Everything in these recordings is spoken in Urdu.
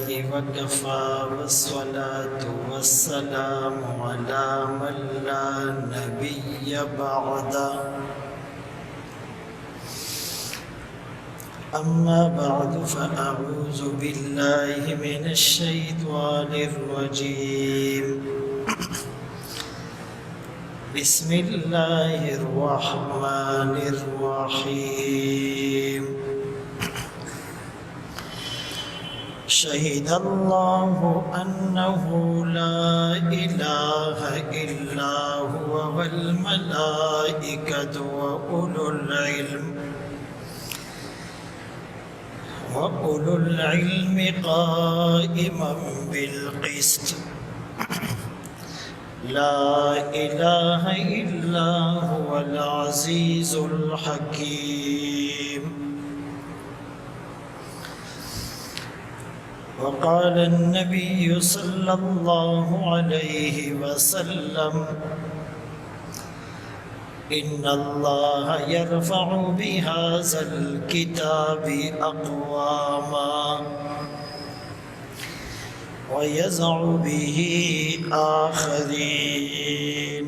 وكفى والصلاة والسلام على من لا نبي بعده أما بعد فأعوذ بالله من الشيطان الرجيم بسم الله الرحمن الرحيم شهد الله أنه لا إله إلا هو والملائكة وأولو العلم قائما بالقسط لا إله إلا هو العزيز الحكيم. وقال النبي صلى الله عليه وسلم إن الله يرفع بهذا الكتاب أقواما ويزع به آخرين.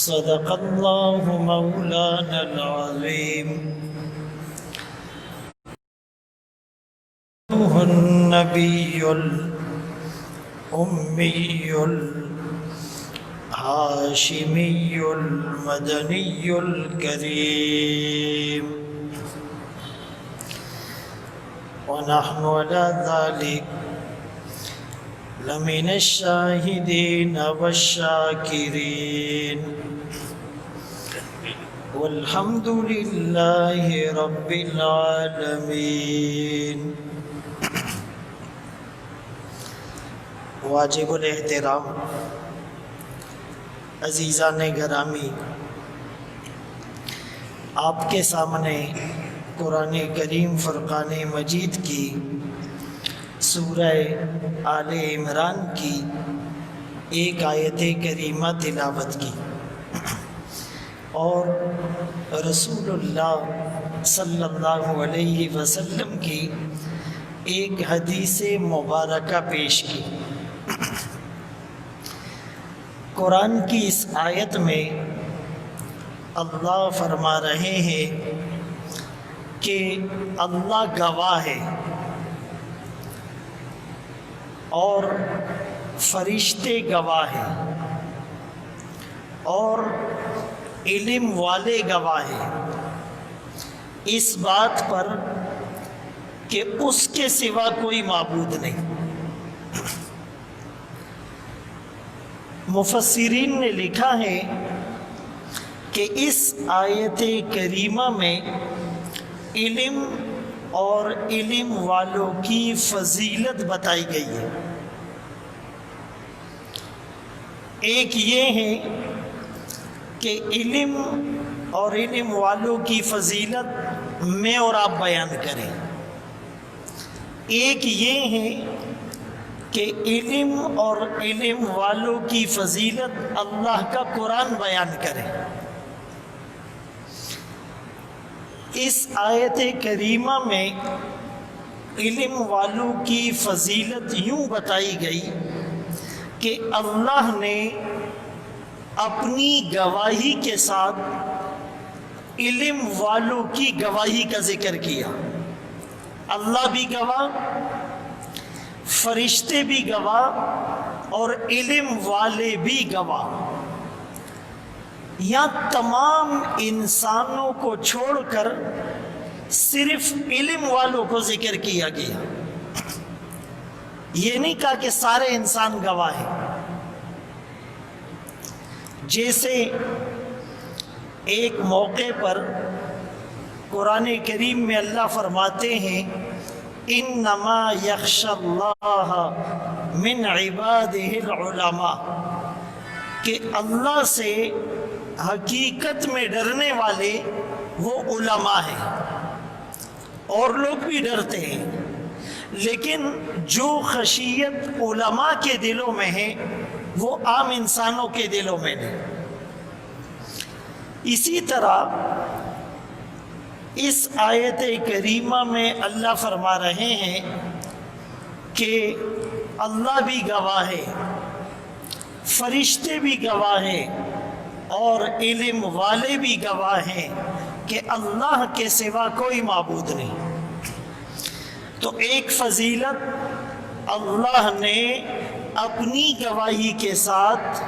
صدق الله مولانا العظيم. هو النبي الأمي الهاشمي المدني الكريم، ونحن على ذلك لمن الشاهدين والشاكرين، والحمد لله رب العالمين. واجب الاحترام عزیزان گرامی، آپ کے سامنے قرآن کریم فرقان مجید کی سورہ آل عمران کی ایک آیت کریمہ تلاوت کی اور رسول اللہ صلی اللہ علیہ وسلم کی ایک حدیث مبارکہ پیش کی. قرآن کی اس آیت میں اللہ فرما رہے ہیں کہ اللہ گواہ ہے اور فرشتے گواہ ہیں اور علم والے گواہ ہیں اس بات پر کہ اس کے سوا کوئی معبود نہیں. مفسرین نے لکھا ہے کہ اس آیت کریمہ میں علم اور علم والوں کی فضیلت بتائی گئی ہے. ایک یہ ہے کہ علم اور علم والوں کی فضیلت میں اور آپ بیان کریں. ایک یہ ہے کہ علم اور علم والوں کی فضیلت اللہ کا قرآن بیان کرے. اس آیت کریمہ میں علم والوں کی فضیلت یوں بتائی گئی کہ اللہ نے اپنی گواہی کے ساتھ علم والوں کی گواہی کا ذکر کیا. اللہ بھی گواہ، فرشتے بھی گواہ اور علم والے بھی گواہ. یا تمام انسانوں کو چھوڑ کر صرف علم والوں کو ذکر کیا گیا. یہ نہیں کہا کہ سارے انسان گواہ ہیں. جیسے ایک موقع پر قرآن کریم میں اللہ فرماتے ہیں انما یخشی اللہ من عبادہ العلماء، کہ اللہ سے حقیقت میں ڈرنے والے وہ علماء ہیں. اور لوگ بھی ڈرتے ہیں، لیکن جو خشیت علماء کے دلوں میں ہے وہ عام انسانوں کے دلوں میں نہیں. اسی طرح اس آیت کریمہ میں اللہ فرما رہے ہیں کہ اللہ بھی گواہ ہے، فرشتے بھی گواہ ہیں، اور علم والے بھی گواہ ہیں کہ اللہ کے سوا کوئی معبود نہیں۔ تو ایک فضیلت اللہ نے اپنی گواہی کے ساتھ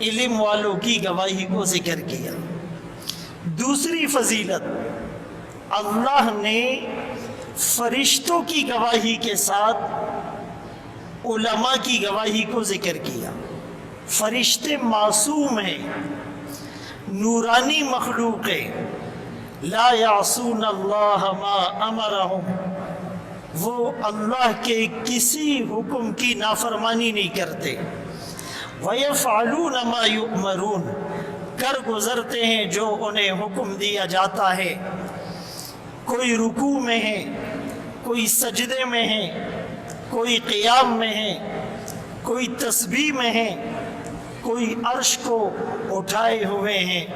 علم والوں کی گواہی کو ذکر کیا۔ دوسری فضیلت اللہ نے فرشتوں کی گواہی کے ساتھ علماء کی گواہی کو ذکر کیا۔ فرشتے معصوم ہیں، نورانی مخلوق ہیں، لا یعصون اللہ ما امرہم، وہ اللہ کے کسی حکم کی نافرمانی نہیں کرتے۔ وَيَفْعَلُونَ مَا يُؤْمَرُونَ، کر گزرتے ہیں جو انہیں حکم دیا جاتا ہے۔ کوئی رکوع میں ہے، کوئی سجدے میں ہے، کوئی قیام میں ہے، کوئی تسبیح میں ہے، کوئی عرش کو اٹھائے ہوئے ہیں۔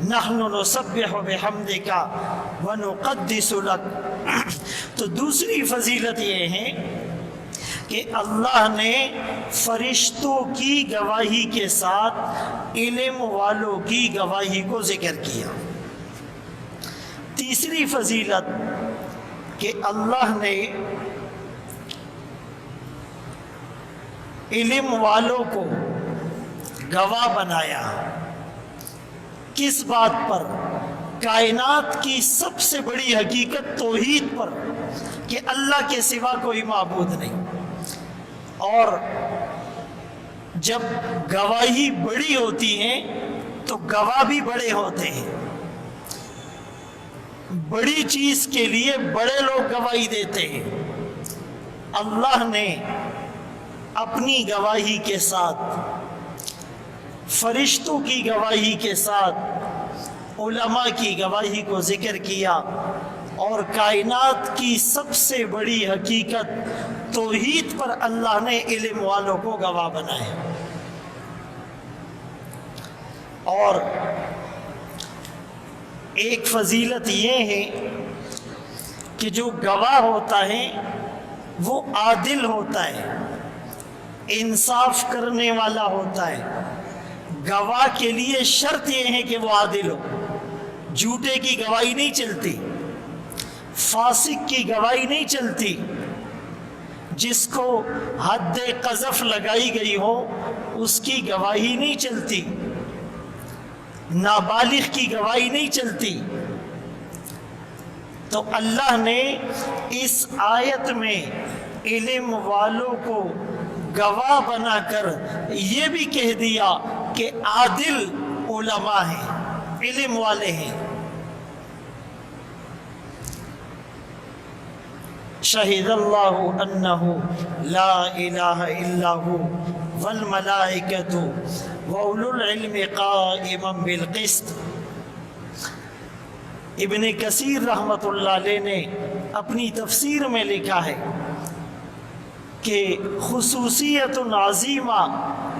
نحن نسبح بحمدک ونقدس لک۔ تو دوسری فضیلت یہ ہے کہ اللہ نے فرشتوں کی گواہی کے ساتھ علم والوں کی گواہی کو ذکر کیا۔ تیسری فضیلت کہ اللہ نے علم والوں کو گواہ بنایا۔ کس بات پر؟ کائنات کی سب سے بڑی حقیقت توحید پر، کہ اللہ کے سوا کوئی معبود نہیں۔ اور جب گواہی بڑی ہوتی ہے تو گواہ بھی بڑے ہوتے ہیں۔ بڑی چیز کے لیے بڑے لوگ گواہی دیتے ہیں۔ اللہ نے اپنی گواہی کے ساتھ، فرشتوں کی گواہی کے ساتھ علماء کی گواہی کو ذکر کیا، اور کائنات کی سب سے بڑی حقیقت توحید پر اللہ نے علم والوں کو گواہ بنائے۔ اور ایک فضیلت یہ ہے کہ جو گواہ ہوتا ہے وہ عادل ہوتا ہے، انصاف کرنے والا ہوتا ہے۔ گواہ کے لیے شرط یہ ہے کہ وہ عادل ہو، جھوٹے کی گواہی نہیں چلتی، فاسق کی گواہی نہیں چلتی، جس کو حد قذف لگائی گئی ہو اس کی گواہی نہیں چلتی، نابالغ کی گواہی نہیں چلتی۔ تو اللہ نے اس آیت میں علم والوں کو گواہ بنا کر یہ بھی کہہ دیا کہ عادل علماء ہیں، علم والے ہیں۔ شہد اللہ انہ لا الہ الا ہو والملائکۃ واولو العلم قائما بالقسط۔ ابن کثیر رحمۃ اللہ علیہ نے اپنی تفسیر میں لکھا ہے کہ خصوصیت عظیمہ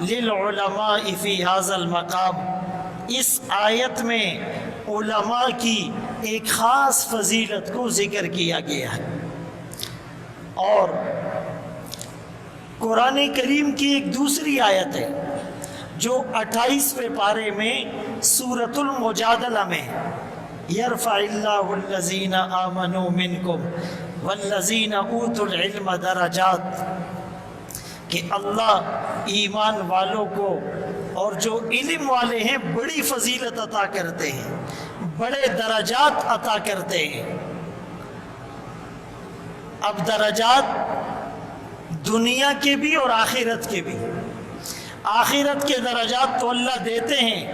للعلماء فی ھذا المقام، اس آیت میں علماء کی ایک خاص فضیلت کو ذکر کیا گیا ہے۔ اور قرآن کریم کی ایک دوسری آیت ہے جو 28ویں پارے میں سورۃ المجادلہ میں، یرفع اللہ الذین آمنوا منکم والذین اوتوا العلم درجات، کہ اللہ ایمان والوں کو اور جو علم والے ہیں بڑی فضیلت عطا کرتے ہیں، بڑے درجات عطا کرتے ہیں۔ اب درجات دنیا کے بھی اور آخرت کے بھی۔ آخرت کے درجات تو اللہ دیتے ہیں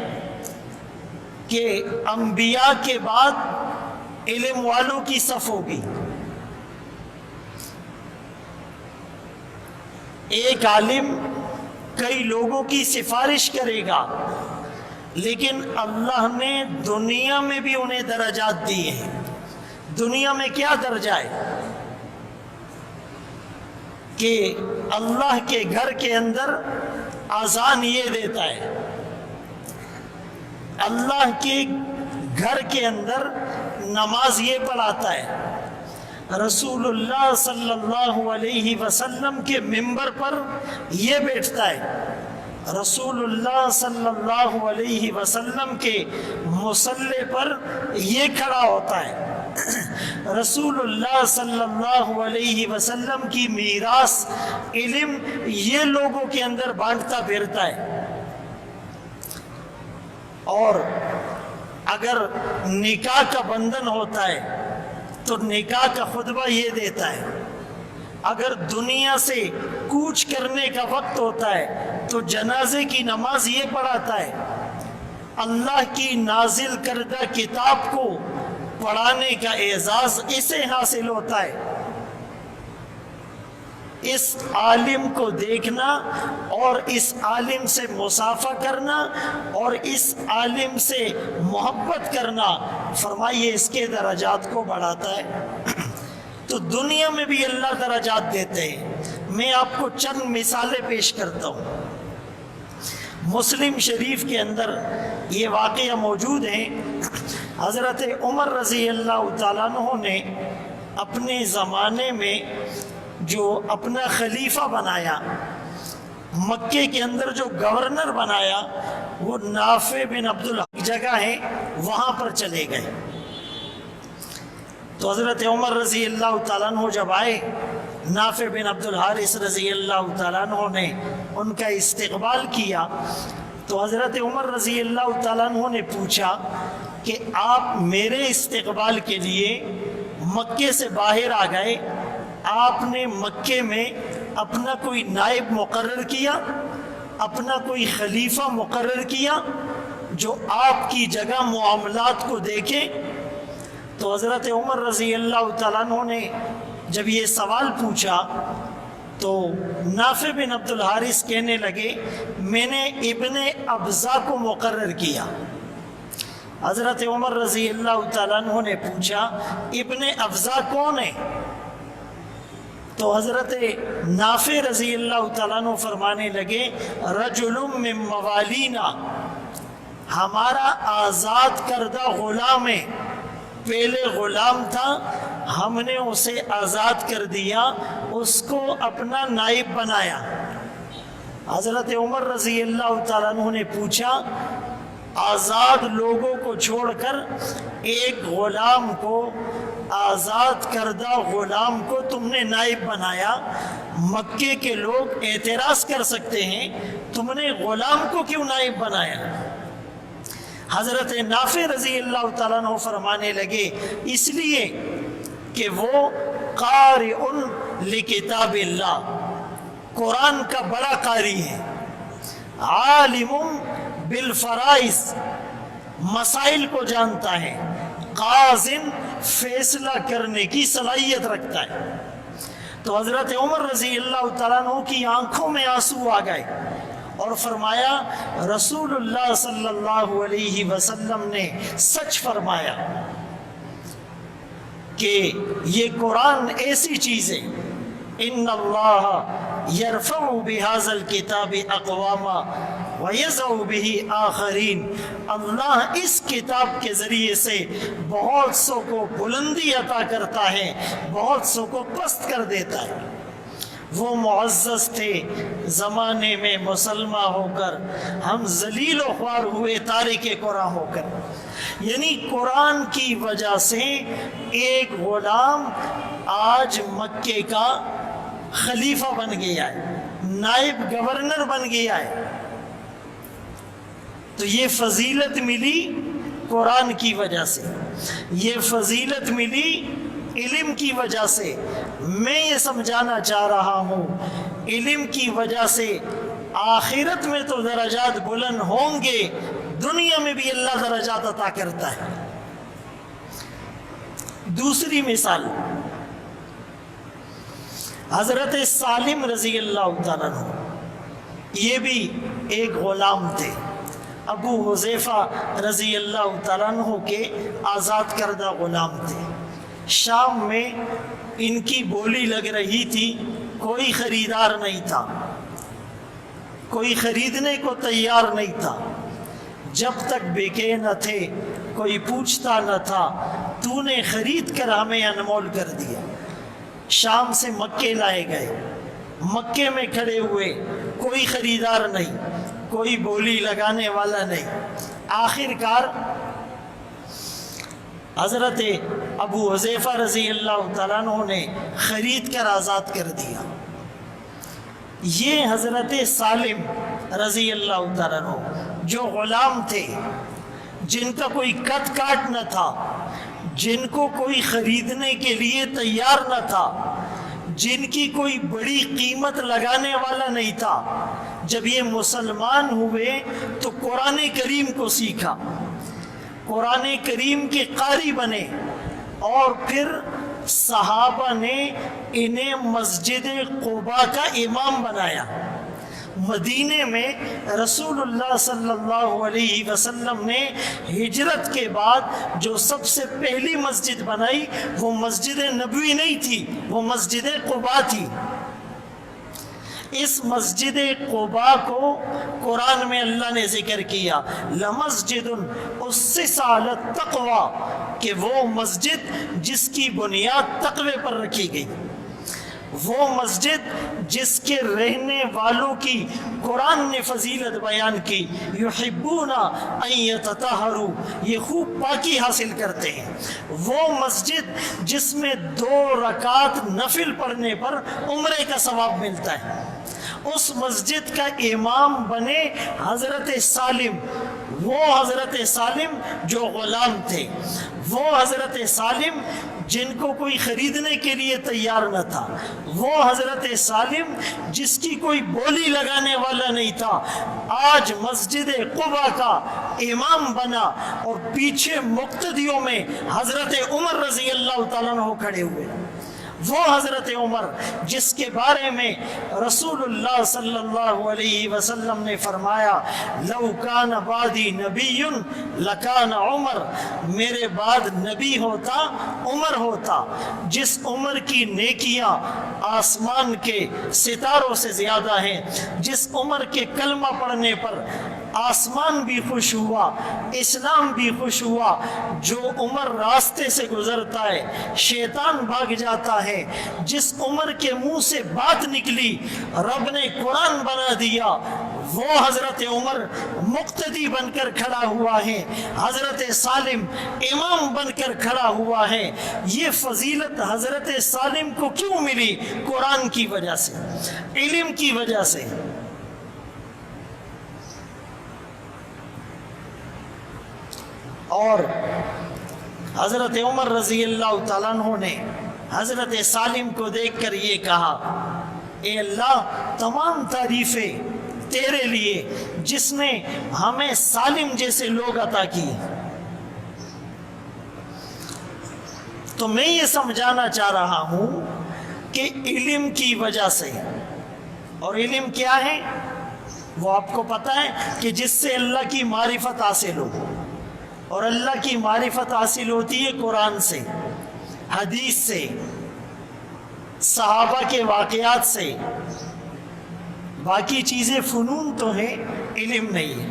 کہ انبیاء کے بعد علم والوں کی صف ہوگی، ایک عالم کئی لوگوں کی سفارش کرے گا، لیکن اللہ نے دنیا میں بھی انہیں درجات دیے ہیں۔ دنیا میں کیا درجہ ہے کہ اللہ کے گھر کے اندر اذان یہ دیتا ہے، اللہ کے گھر کے اندر نماز یہ پڑھاتا ہے، رسول اللہ صلی اللہ علیہ وسلم کے ممبر پر یہ بیٹھتا ہے، رسول اللہ صلی اللہ علیہ وسلم کے مصلی پر یہ کھڑا ہوتا ہے، رسول اللہ صلی اللہ علیہ وسلم کی میراث علم یہ لوگوں کے اندر بانٹتا پھرتا ہے۔ اور اگر نکاح کا بندھن ہوتا ہے تو نکاح کا خطبہ یہ دیتا ہے، اگر دنیا سے کوچ کرنے کا وقت ہوتا ہے تو جنازے کی نماز یہ پڑھاتا ہے، اللہ کی نازل کردہ کتاب کو پڑھانے کا اعزاز اسے حاصل ہوتا ہے۔ اس عالم کو دیکھنا اور اس عالم سے مصافحہ کرنا اور اس عالم سے محبت کرنا، فرمائیے اس کے درجات کو بڑھاتا ہے۔ تو دنیا میں بھی اللہ درجات دیتے ہیں۔ میں آپ کو چند مثالیں پیش کرتا ہوں۔ مسلم شریف کے اندر یہ واقعہ موجود ہے، حضرت عمر رضی اللہ تعالیٰ عنہ نے اپنے زمانے میں جو اپنا خلیفہ بنایا، مکے کے اندر جو گورنر بنایا، وہ نافع بن عبدالحارث جگہ ہے، وہاں پر چلے گئے۔ تو حضرت عمر رضی اللہ تعالیٰ عنہ جب آئے، نافع بن عبدالحارث رضی اللہ تعالیٰ عنہ نے ان کا استقبال کیا، تو حضرت عمر رضی اللہ تعالیٰ عنہ نے پوچھا کہ آپ میرے استقبال کے لیے مکے سے باہر آ گئے، آپ نے مکے میں اپنا کوئی نائب مقرر کیا، اپنا کوئی خلیفہ مقرر کیا جو آپ کی جگہ معاملات کو دیکھے؟ تو حضرت عمر رضی اللہ تعالیٰ عنہ نے جب یہ سوال پوچھا تو نافع بن عبدالحارث کہنے لگے، میں نے ابن ابزا کو مقرر کیا۔ حضرت عمر رضی اللہ تعالیٰ عنہ نے پوچھا، ابن ابزا کون ہے؟ تو حضرت نافع رضی اللہ تعالیٰ عنہ فرمانے لگے، رجل من موالینا، ہمارا آزاد کردہ غلام ہے، پہلے غلام تھا، ہم نے اسے آزاد کر دیا، اس کو اپنا نائب بنایا۔ حضرت عمر رضی اللہ تعالیٰ عنہ نے پوچھا، آزاد لوگوں کو چھوڑ کر ایک غلام کو، آزاد کردہ غلام کو تم نے نائب بنایا، مکے کے لوگ اعتراض کر سکتے ہیں، تم نے غلام کو کیوں نائب بنایا؟ حضرت نافع رضی اللہ تعالیٰ عنہ فرمانے لگے، اس لیے کہ وہ قارئ لکتاب اللہ، قرآن کا بڑا قاری ہے، عالم بالفرائض، مسائل کو جانتا ہے، قاضٍ، فیصلہ کرنے کی صلاحیت رکھتا ہے۔ تو حضرت عمر رضی اللہ تعالیٰ عنہ کی آنکھوں میں آنسو آ گئے اور فرمایا، رسول اللہ صلی اللہ علیہ وسلم نے سچ فرمایا کہ یہ قرآن ایسی چیز ہے، ان اللہ یرفع بہذا الکتاب اقواما ویضع بہ آخرین، اللہ اس کتاب کے ذریعے سے بہت سو کو بلندی عطا کرتا ہے، بہت سو کو پست کر دیتا ہے۔ وہ معزز تھے زمانے میں مسلمان ہو کر، ہم ذلیل و خوار ہوئے تارک قرآن ہو کر۔ یعنی قرآن کی وجہ سے ایک غلام آج مکے کا خلیفہ بن گیا ہے، نائب گورنر بن گیا ہے۔ تو یہ فضیلت ملی قرآن کی وجہ سے، یہ فضیلت ملی علم کی وجہ سے۔ میں یہ سمجھانا چاہ رہا ہوں، علم کی وجہ سے آخرت میں تو درجات بلند ہوں گے، دنیا میں بھی اللہ درجات عطا کرتا ہے۔ دوسری مثال، حضرت سالم رضی اللہ تعالیٰ عنہ، یہ بھی ایک غلام تھے، ابو حذیفہ رضی اللہ تعالیٰ عنہ کے آزاد کردہ غلام تھے۔ شام میں ان کی بولی لگ رہی تھی، کوئی خریدار نہیں تھا، کوئی خریدنے کو تیار نہیں تھا۔ جب تک بکے نہ تھے کوئی پوچھتا نہ تھا، تو نے خرید کر ہمیں انمول کر دیا۔ شام سے مکے لائے گئے، مکے میں کھڑے ہوئے، کوئی خریدار نہیں، کوئی بولی لگانے والا نہیں۔ آخر کار حضرت ابو حذیفہ رضی اللہ تعالیٰ عنہ نے خرید کر آزاد کر دیا۔ یہ حضرت سالم رضی اللہ تعالیٰ عنہ جو غلام تھے، جن کا کوئی قد کاٹ نہ تھا، جن کو کوئی خریدنے کے لیے تیار نہ تھا، جن کی کوئی بڑی قیمت لگانے والا نہیں تھا، جب یہ مسلمان ہوئے تو قرآن کریم کو سیکھا، قرآن کریم کے قاری بنے، اور پھر صحابہ نے انہیں مسجد قباء کا امام بنایا۔ مدینے میں رسول اللہ صلی اللہ علیہ وسلم نے ہجرت کے بعد جو سب سے پہلی مسجد بنائی وہ مسجد نبوی نہیں تھی، وہ مسجد قباء تھی۔ اس مسجد قباء کو قرآن میں اللہ نے ذکر کیا، لمسجد اسس علی التقوی، کہ وہ مسجد جس کی بنیاد تقوی پر رکھی گئی، وہ مسجد جس کے رہنے والوں کی قرآن نے فضیلت بیان کی، یحبون ان یتطہروا، یہ خوب پاکی حاصل کرتے ہیں، وہ مسجد جس میں 2 رکعت نفل پڑھنے پر عمرے کا ثواب ملتا ہے، اس مسجد کا امام بنے حضرت سالم، وہ حضرت سالم جو غلام تھے، وہ حضرت سالم جن کو کوئی خریدنے کے لیے تیار نہ تھا، وہ حضرت سالم جس کی کوئی بولی لگانے والا نہیں تھا، آج مسجد قباء کا امام بنا، اور پیچھے مقتدیوں میں حضرت عمر رضی اللہ تعالیٰ عنہ کھڑے ہوئے۔ وہ حضرت عمر جس کے بارے میں رسول اللہ صلی اللہ علیہ وسلم نے فرمایا، لو کان بعدی نبی لکان عمر، میرے بعد نبی ہوتا عمر ہوتا، جس عمر کی نیکیاں آسمان کے ستاروں سے زیادہ ہیں، جس عمر کے کلمہ پڑھنے پر آسمان بھی خوش ہوا، اسلام بھی خوش ہوا، جو عمر راستے سے گزرتا ہے شیطان بھاگ جاتا ہے، جس عمر کے منہ سے بات نکلی رب نے قرآن بنا دیا، وہ حضرت عمر مقتدی بن کر کھڑا ہوا ہے، حضرت سالم امام بن کر کھڑا ہوا ہے۔ یہ فضیلت حضرت سالم کو کیوں ملی؟ قرآن کی وجہ سے، علم کی وجہ سے۔ اور حضرت عمر رضی اللہ تعالیٰ عنہ نے حضرت سالم کو دیکھ کر یہ کہا، اے اللہ تمام تعریفیں تیرے لیے جس نے ہمیں سالم جیسے لوگ عطا کیے۔ تو میں یہ سمجھانا چاہ رہا ہوں کہ علم کی وجہ سے، اور علم کیا ہے وہ آپ کو پتہ ہے کہ جس سے اللہ کی معرفت حاصل ہو، اور اللہ کی معرفت حاصل ہوتی ہے قرآن سے، حدیث سے، صحابہ کے واقعات سے، باقی چیزیں فنون تو ہیں، علم نہیں ہے۔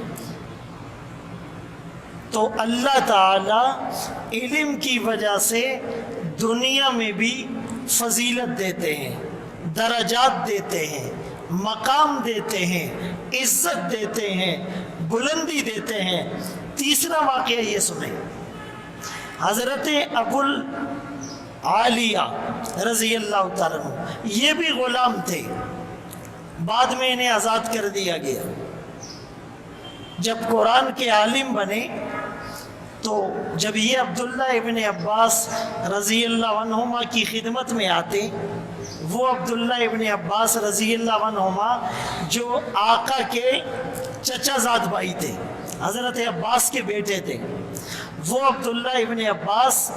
تو اللہ تعالی علم کی وجہ سے دنیا میں بھی فضیلت دیتے ہیں، درجات دیتے ہیں، مقام دیتے ہیں، عزت دیتے ہیں، بلندی دیتے ہیں۔ تیسرا واقعہ یہ سنیں، حضرت ابو العالیہ رضی اللہ تعالیٰ عنہ، یہ بھی غلام تھے، بعد میں انہیں آزاد کر دیا گیا۔ جب قرآن کے عالم بنے تو جب یہ عبداللہ ابن عباس رضی اللہ عنہما کی خدمت میں آتے، وہ عبداللہ ابن عباس رضی اللہ عنہما جو آقا کے چچا زاد بھائی تھے، حضرت عباس کے بیٹے تھے، وہ عبداللہ ابن عباس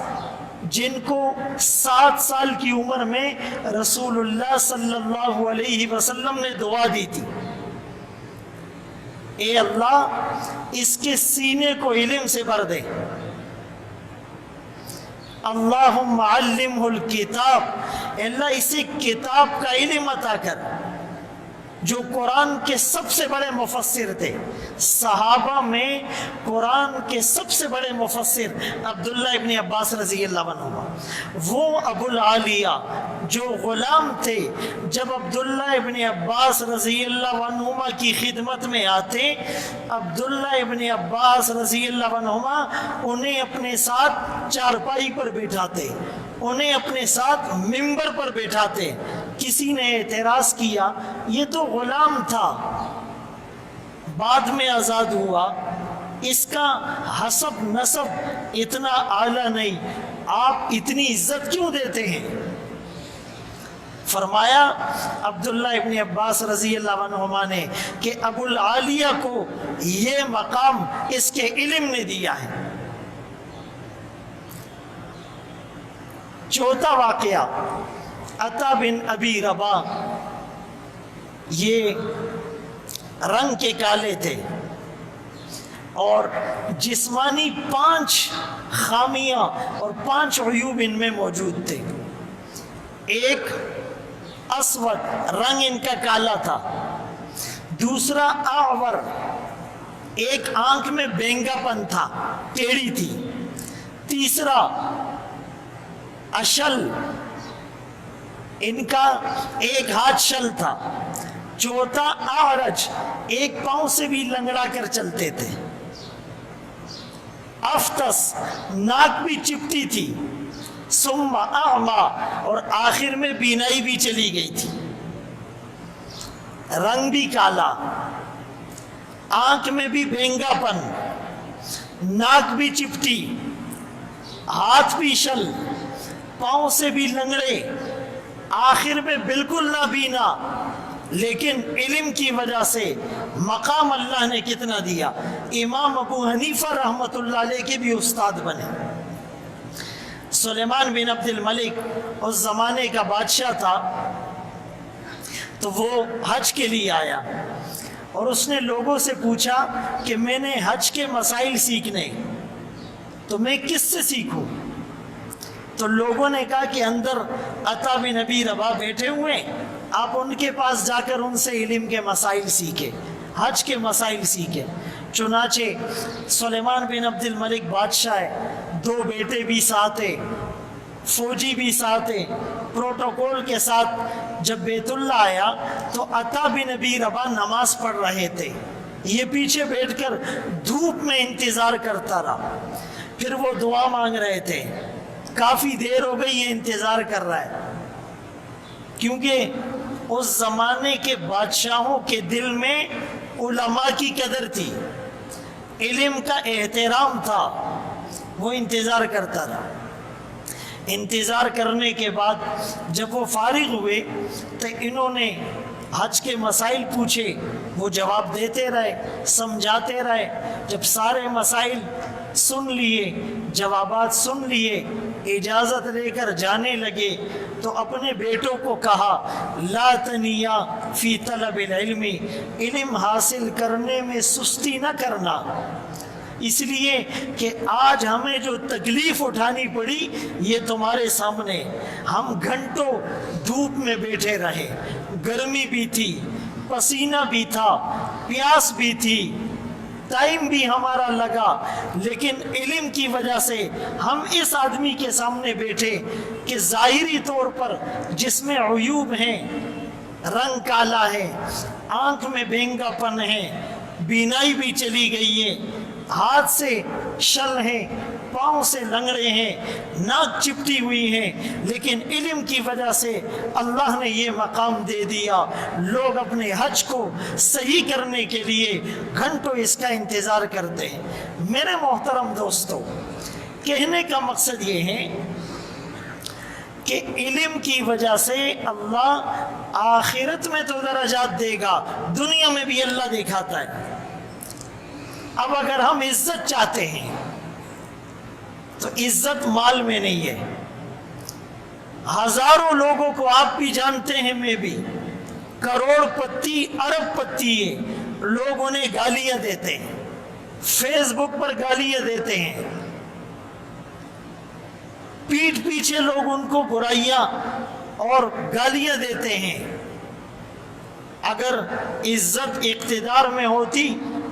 جن کو 7 سال کی عمر میں رسول اللہ صلی اللہ علیہ وسلم نے دعا دی تھی، اے اللہ اس کے سینے کو علم سے بھر دے، اللہم علمہ الکتاب، اللہ اسے کتاب کا علم عطا کر، جو قرآن کے سب سے بڑے مفسر تھے، صحابہ میں قرآن کے سب سے بڑے مفسر عبداللہ ابن عباس رضی اللہ عنہ، وہ ابو العالیہ جو غلام تھے، جب عبداللہ ابن عباس رضی اللہ عنہما کی خدمت میں آتے، عبداللہ ابن عباس رضی اللہ عنہما انہیں اپنے ساتھ چارپائی پر بیٹھاتے، انہیں اپنے ساتھ ممبر پر بیٹھاتے۔ کسی نے اعتراض کیا یہ تو غلام تھا، بعد میں آزاد ہوا، اس کا حسب نسب اتنا اعلیٰ نہیں، آپ اتنی عزت کیوں دیتے ہیں؟ فرمایا عبداللہ ابن عباس رضی اللہ عنہما نے کہ ابو العالیہ کو یہ مقام اس کے علم نے دیا ہے۔ چوتھا واقعہ عطا بن ابی رباح، یہ رنگ کے کالے تھے اور جسمانی 5 خامیاں اور 5 عیوب ان میں موجود تھے۔ ایک اسود، رنگ ان کا کالا تھا، دوسرا اعور، ایک آنکھ میں بینگا پن تھا، ٹیڑھی تھی، تیسرا اشل، ان کا ایک ہاتھ شل تھا، چوتھا اعرج، ایک پاؤں سے بھی لنگڑا کر چلتے تھے، افطس، ناک بھی چپٹی تھی، ثم اعما، اور آخر میں بینائی بھی چلی گئی تھی۔ رنگ بھی کالا، آنکھ میں بھی بینگا پن، ناک بھی چپٹی، ہاتھ بھی شل، پاؤں سے بھی لنگڑے، آخر میں بالکل نابینا، لیکن علم کی وجہ سے مقام اللہ نے کتنا دیا۔ امام ابو حنیفہ رحمۃ اللہ علیہ کے بھی استاد بنے۔ سلیمان بن عبد الملک اس زمانے کا بادشاہ تھا، تو وہ حج کے لیے آیا اور اس نے لوگوں سے پوچھا کہ میں نے حج کے مسائل سیکھنے، تو میں کس سے سیکھوں؟ تو لوگوں نے کہا کہ اندر عطا بن ابی رباح بیٹھے ہوئے، آپ ان کے پاس جا کر ان سے علم کے مسائل سیکھے، حج کے مسائل سیکھے۔ چنانچہ سلیمان بن عبد الملک بادشاہ ہے، 2 بیٹے بھی ساتھ ہیں، فوجی بھی ساتھ ہیں، پروٹوکول کے ساتھ جب بیت اللہ آیا تو عطا بن ابی رباح نماز پڑھ رہے تھے، یہ پیچھے بیٹھ کر دھوپ میں انتظار کرتا رہا، پھر وہ دعا مانگ رہے تھے، کافی دیر ہو گئی یہ انتظار کر رہا ہے، کیونکہ اس زمانے کے بادشاہوں کے دل میں علماء کی قدر تھی، علم کا احترام تھا، وہ انتظار کرتا رہا۔ انتظار کرنے کے بعد جب وہ فارغ ہوئے تو انہوں نے حج کے مسائل پوچھے، وہ جواب دیتے رہے، سمجھاتے رہے۔ جب سارے مسائل سن لیے، جوابات سن لیے، اجازت لے کر جانے لگے تو اپنے بیٹوں کو کہا لا تنیا فی طلب العلم، علم حاصل کرنے میں سستی نہ کرنا، اس لیے کہ آج ہمیں جو تکلیف اٹھانی پڑی یہ تمہارے سامنے، ہم گھنٹوں دھوپ میں بیٹھے رہے، گرمی بھی تھی، پسینہ بھی تھا، پیاس بھی تھی، ٹائم بھی ہمارا لگا، لیکن علم کی وجہ سے ہم اس آدمی کے سامنے بیٹھے کہ ظاہری طور پر جس میں عیوب ہیں، رنگ کالا ہے، آنکھ میں بینگا پن ہے، بینائی بھی چلی گئی ہے، ہاتھ سے شل ہیں، پاؤں سے لنگڑے ہیں، ناک چپٹی ہوئی ہیں، لیکن علم کی وجہ سے اللہ نے یہ مقام دے دیا۔ لوگ اپنے حج کو صحیح کرنے کے لیے گھنٹوں اس کا انتظار کرتے ہیں۔ میرے محترم دوستو، کہنے کا مقصد یہ ہے کہ علم کی وجہ سے اللہ آخرت میں تو درجات دے گا، دنیا میں بھی اللہ دکھاتا ہے۔ اب اگر ہم عزت چاہتے ہیں تو عزت مال میں نہیں ہے۔ ہزاروں لوگوں کو آپ بھی جانتے ہیں، میں بھی، کروڑ پتی ارب پتی ہے، لوگ انہیں گالیاں دیتے ہیں، فیس بک پر گالیاں دیتے ہیں، پیٹھ پیچھے لوگ ان کو برائیاں اور گالیاں دیتے ہیں، اگر عزت اقتدار میں ہوتی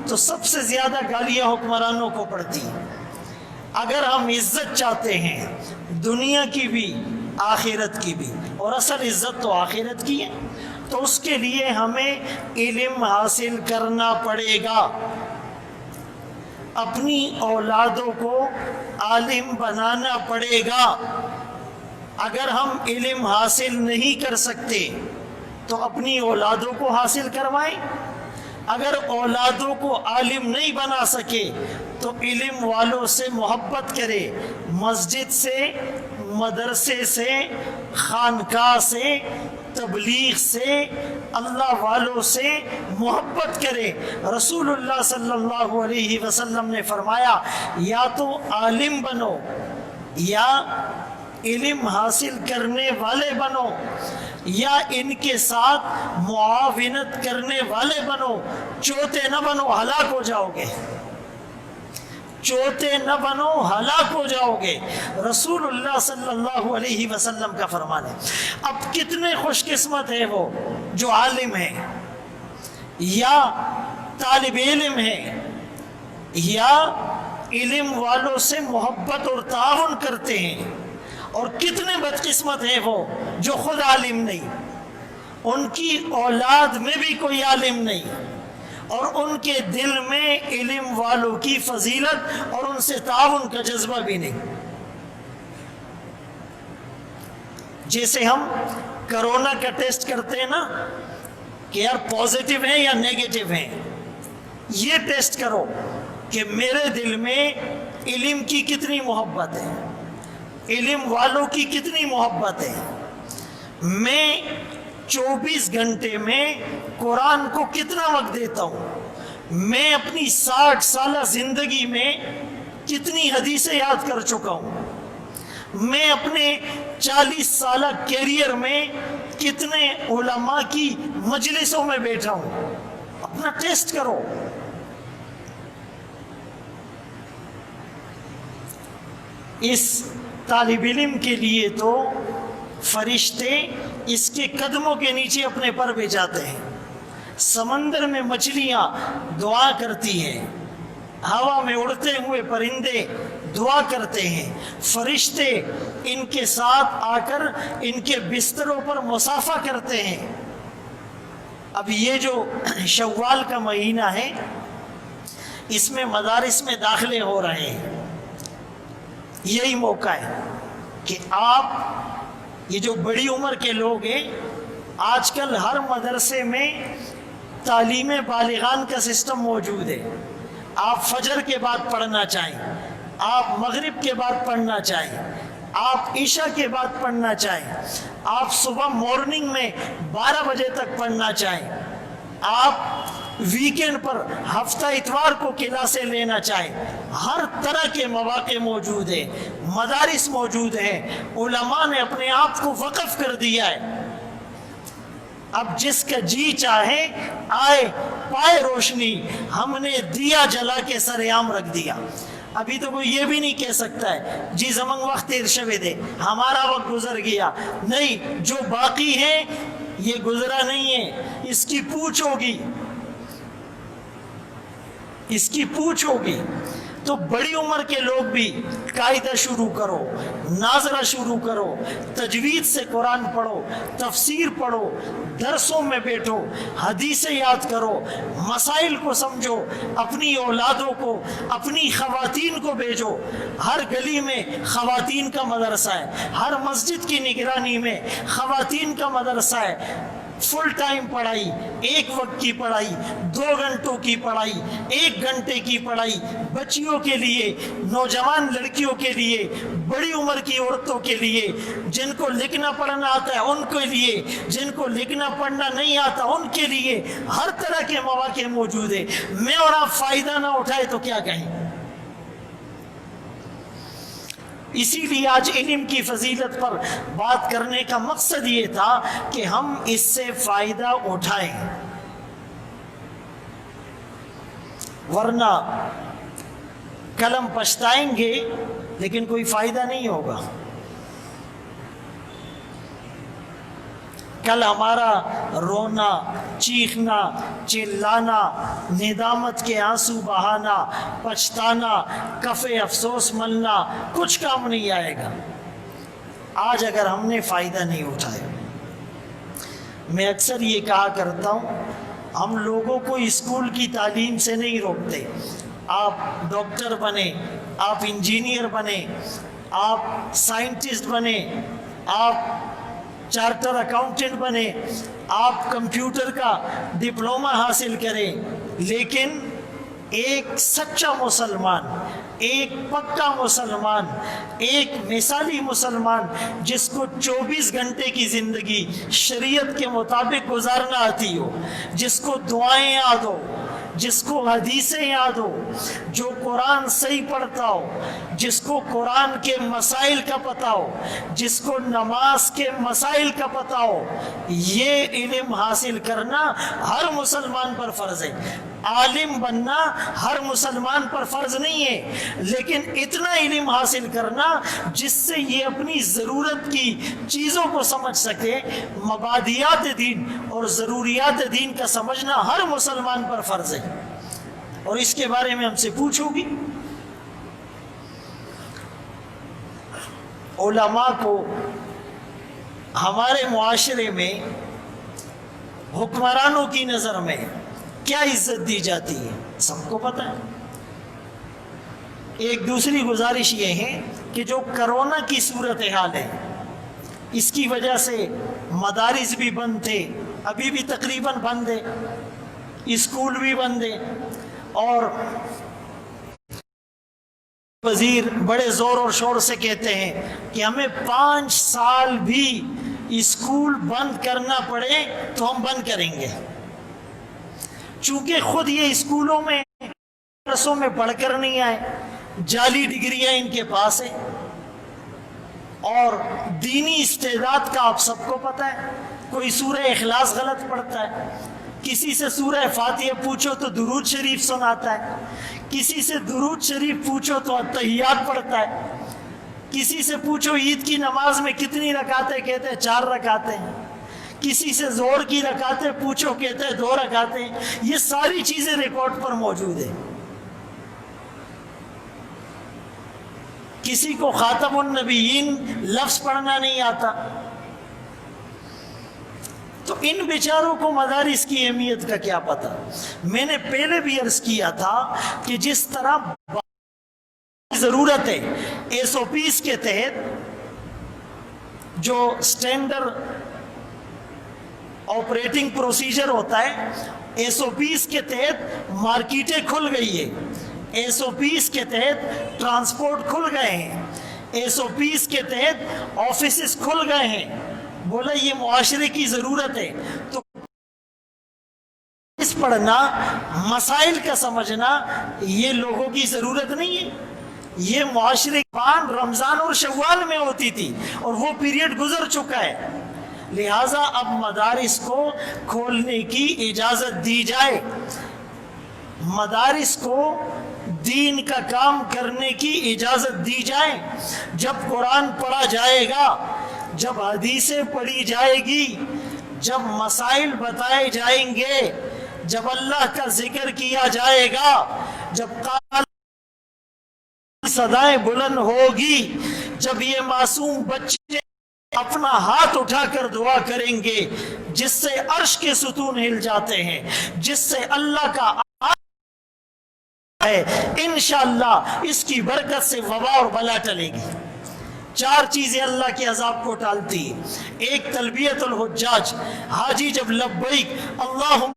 تو سب سے زیادہ گالیاں حکمرانوں کو پڑتی. اگر ہم عزت چاہتے ہیں دنیا کی بھی آخرت کی بھی، اور اصل عزت تو آخرت کی ہے، تو اس کے لیے ہمیں علم حاصل کرنا پڑے گا. اپنی اولادوں کو عالم بنانا پڑے گا. اگر ہم علم حاصل نہیں کر سکتے تو اپنی اولادوں کو حاصل کروائیں. اگر اولادوں کو عالم نہیں بنا سکے تو علم والوں سے محبت کرے. مسجد سے، مدرسے سے، خانقاہ سے، تبلیغ سے، اللہ والوں سے محبت کرے. رسول اللہ صلی اللہ علیہ وسلم نے فرمایا یا تو عالم بنو یا علم حاصل کرنے والے بنو یا ان کے ساتھ معاونت کرنے والے بنو. چوتے نہ بنو، ہلاک ہو جاؤ گے. چوتے نہ بنو، ہلاک ہو جاؤ گے. رسول اللہ صلی اللہ علیہ وسلم کا فرمان ہے. اب کتنے خوش قسمت ہے وہ جو عالم ہے یا طالب علم ہے یا علم والوں سے محبت اور تعاون کرتے ہیں، اور کتنے بدقسمت ہیں وہ جو خود عالم نہیں، ان کی اولاد میں بھی کوئی عالم نہیں، اور ان کے دل میں علم والوں کی فضیلت اور ان سے تعاون کا جذبہ بھی نہیں. جیسے ہم کرونا کا ٹیسٹ کرتے ہیں نا کہ یار پازیٹیو ہیں یا نیگیٹو ہیں، یہ ٹیسٹ کرو کہ میرے دل میں علم کی کتنی محبت ہے، علم والوں کی کتنی محبت ہے. میں 24 گھنٹے میں قرآن کو کتنا وقت دیتا ہوں، میں اپنی 60 سالہ زندگی میں کتنی حدیثیں یاد کر چکا ہوں، میں اپنے 40 سالہ کیریئر میں کتنے علماء کی مجلسوں میں بیٹھا ہوں. اپنا ٹیسٹ کرو. اس طالب علم کے لیے تو فرشتے اس کے قدموں کے نیچے اپنے پر بچھاتے ہیں. سمندر میں مچھلیاں دعا کرتی ہیں، ہوا میں اڑتے ہوئے پرندے دعا کرتے ہیں، فرشتے ان کے ساتھ آ کر ان کے بستروں پر مصافحہ کرتے ہیں. اب یہ جو شوال کا مہینہ ہے اس میں مدارس میں داخلے ہو رہے ہیں. یہی موقع ہے کہ آپ یہ جو بڑی عمر کے لوگ ہیں، آج کل ہر مدرسے میں تعلیم بالغان کا سسٹم موجود ہے. آپ فجر کے بعد پڑھنا چاہیں، آپ مغرب کے بعد پڑھنا چاہیں، آپ عشاء کے بعد پڑھنا چاہیں، آپ صبح مارننگ میں 12 بجے تک پڑھنا چاہیں، آپ ویکینڈ پر ہفتہ اتوار کو کلاسیں لینا چاہیں، ہر طرح کے مواقع موجود ہیں، مدارس موجود ہیں. علماء نے اپنے آپ کو وقف کر دیا ہے. اب جس کا جی چاہے آئے، پائے روشنی. ہم نے دیا جلا کے سر عام رکھ دیا. ابھی تو کوئی یہ بھی نہیں کہہ سکتا ہے جی زمانگ وقت تیر شوے دے، ہمارا وقت گزر گیا. نہیں، جو باقی ہے یہ گزرا نہیں ہے، اس کی پوچھ ہوگی، اس کی پوچھ ہوگی. تو بڑی عمر کے لوگ بھی قاعدہ شروع کرو، ناظرہ شروع کرو، تجوید سے قرآن پڑھو، تفسیر پڑھو، درسوں میں بیٹھو، حدیثیں یاد کرو، مسائل کو سمجھو، اپنی اولادوں کو، اپنی خواتین کو بھیجو. ہر گلی میں خواتین کا مدرسہ ہے، ہر مسجد کی نگرانی میں خواتین کا مدرسہ ہے. فل ٹائم پڑھائی، 1 وقت کی پڑھائی، 2 گھنٹوں کی پڑھائی، 1 گھنٹے کی پڑھائی، بچیوں کے لیے، نوجوان لڑکیوں کے لیے، بڑی عمر کی عورتوں کے لیے، جن کو لکھنا پڑھنا آتا ہے ان کے لیے، جن کو لکھنا پڑھنا نہیں آتا ان کے لیے. ہر طرح کے مواقع موجود ہیں. میں اور آپ فائدہ نہ اٹھائے تو کیا کہیں. اسی لیے آج علم کی فضیلت پر بات کرنے کا مقصد یہ تھا کہ ہم اس سے فائدہ اٹھائیں، ورنہ کل ہم پچھتائیں گے لیکن کوئی فائدہ نہیں ہوگا. کل ہمارا رونا، چیخنا، چلانا، ندامت کے آنسو بہانا، پچھتانا، کف افسوس ملنا کچھ کام نہیں آئے گا آج اگر ہم نے فائدہ نہیں اٹھایا۔ میں اکثر یہ کہا کرتا ہوں، ہم لوگوں کو اسکول کی تعلیم سے نہیں روکتے۔ آپ ڈاکٹر بنے، آپ انجینئر بنے، آپ سائنٹسٹ بنے، آپ چارٹر اکاؤنٹنٹ بنے، آپ کمپیوٹر کا ڈپلومہ حاصل کریں، لیکن ایک سچا مسلمان، ایک پکا مسلمان، ایک مثالی مسلمان جس کو 24 گھنٹے کی زندگی شریعت کے مطابق گزارنا آتی ہو، جس کو دعائیں یاد ہو، جس کو حدیثیں یاد ہو، جو قرآن صحیح پڑھتا ہو، جس کو قرآن کے مسائل کا پتہ ہو، جس کو نماز کے مسائل کا پتہ ہو، یہ علم حاصل کرنا ہر مسلمان پر فرض ہے۔ عالم بننا ہر مسلمان پر فرض نہیں ہے، لیکن اتنا علم حاصل کرنا جس سے یہ اپنی ضرورت کی چیزوں کو سمجھ سکے۔ مبادیات دین اور ضروریات دین کا سمجھنا ہر مسلمان پر فرض ہے، اور اس کے بارے میں ہم سے پوچھو گی۔ علماء کو ہمارے معاشرے میں حکمرانوں کی نظر میں کیا عزت دی جاتی ہے سب کو پتہ ہے۔ ایک دوسری گزارش یہ ہے کہ جو کرونا کی صورتحال ہے، اس کی وجہ سے مدارس بھی بند تھے، ابھی بھی تقریباً بند ہے، اسکول بھی بند ہے، اور وزیر بڑے زور اور شور سے کہتے ہیں کہ ہمیں 5 سال بھی اسکول بند کرنا پڑے تو ہم بند کریں گے، چونکہ خود یہ اسکولوں میں درسوں میں پڑھ کر نہیں آئے، جعلی ڈگریاں ان کے پاس ہیں، اور دینی استعداد کا آپ سب کو پتہ ہے۔ کوئی سورہ اخلاص غلط پڑھتا ہے، کسی سے سورہ فاتحہ پوچھو تو درود شریف سناتا ہے، کسی سے درود شریف پوچھو تو اتحیات پڑھتا ہے، کسی سے پوچھو عید کی نماز میں کتنی رکعتیں، کہتے ہیں 4 رکعتیں، کسی سے زور کی رکعتیں پوچھو کہتے ہیں 2 رکعتیں۔ یہ ساری چیزیں ریکارڈ پر موجود ہیں۔ کسی کو خاتم النبیین لفظ پڑھنا نہیں آتا، تو ان بیچاروں کو مدارس کی اہمیت کا کیا پتہ۔ میں نے پہلے بھی عرض کیا تھا کہ جس طرح ضرورت ہے SOPs کے تحت، جو سٹینڈرڈ آپریٹنگ پروسیجر ہوتا ہے، SOPs کے تحت مارکیٹیں کھل گئی ہے، SOPs کے تحت ٹرانسپورٹ کھل گئے ہیں، SOPs کے تحت آفیسز کھل گئے ہیں۔ بولا یہ معاشرے کی ضرورت ہے، تو اس پڑھنا، مسائل کا سمجھنا یہ لوگوں کی ضرورت نہیں ہے۔ یہ معاشرے کی رمضان اور شوال میں ہوتی تھی، اور وہ پیریڈ گزر چکا ہے، لہٰذا اب مدارس کو کھولنے کی اجازت دی جائے، مدارس کو دین کا کام کرنے کی اجازت دی جائے۔ جب قرآن پڑھا جائے گا، جب حدیثیں پڑھی جائے گی، جب مسائل بتائے جائیں گے، جب اللہ کا ذکر کیا جائے گا، جب قال صدائیں بلند ہوگی، جب یہ معصوم بچے اپنا ہاتھ اٹھا کر دعا کریں گے، جس سے عرش کے ستون ہل جاتے ہیں، جس سے اللہ کا ہے، انشاءاللہ اس کی برکت سے وبا اور بلا ٹلے گی۔ 4 چیزیں اللہ کے عذاب کو ٹالتی ہیں۔ ایک تلبیت الحجاج، حاجی جب لبیک اللہم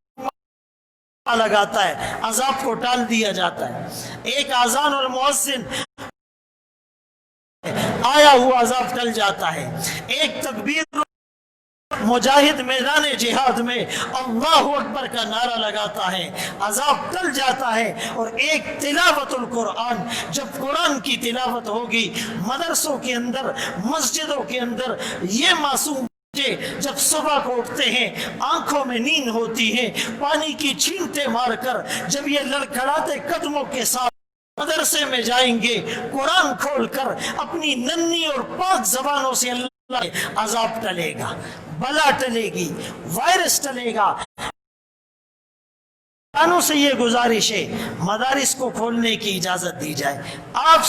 لگاتا ہے، عذاب کو ٹال دیا جاتا ہے۔ ایک اذان المؤذن، آیا ہوا عذاب ٹل جاتا ہے۔ ایک تکبیر مجاہد میدان جہاد میں اللہ اکبر کا نعرہ لگاتا ہے، عذاب ٹل جاتا ہے۔ اور ایک تلاوت القرآن، جب قرآن کی تلاوت ہوگی مدرسوں کے اندر، مسجدوں کے اندر، یہ معصوم بچے جب صبح کو اٹھتے ہیں، آنکھوں میں نیند ہوتی ہے، پانی کی چھینٹیں مار کر جب یہ لڑکھڑاتے قدموں کے ساتھ مدرسے میں جائیں گے، قرآن کھول کر اپنی ننھی اور پاک زبانوں سے اللہ عذاب ٹلے گا، بلا ٹلے گی، وائرس ٹلے گا۔ سے یہ گزارش ہے مدارس کو کھولنے کی اجازت دی جائے۔ آپ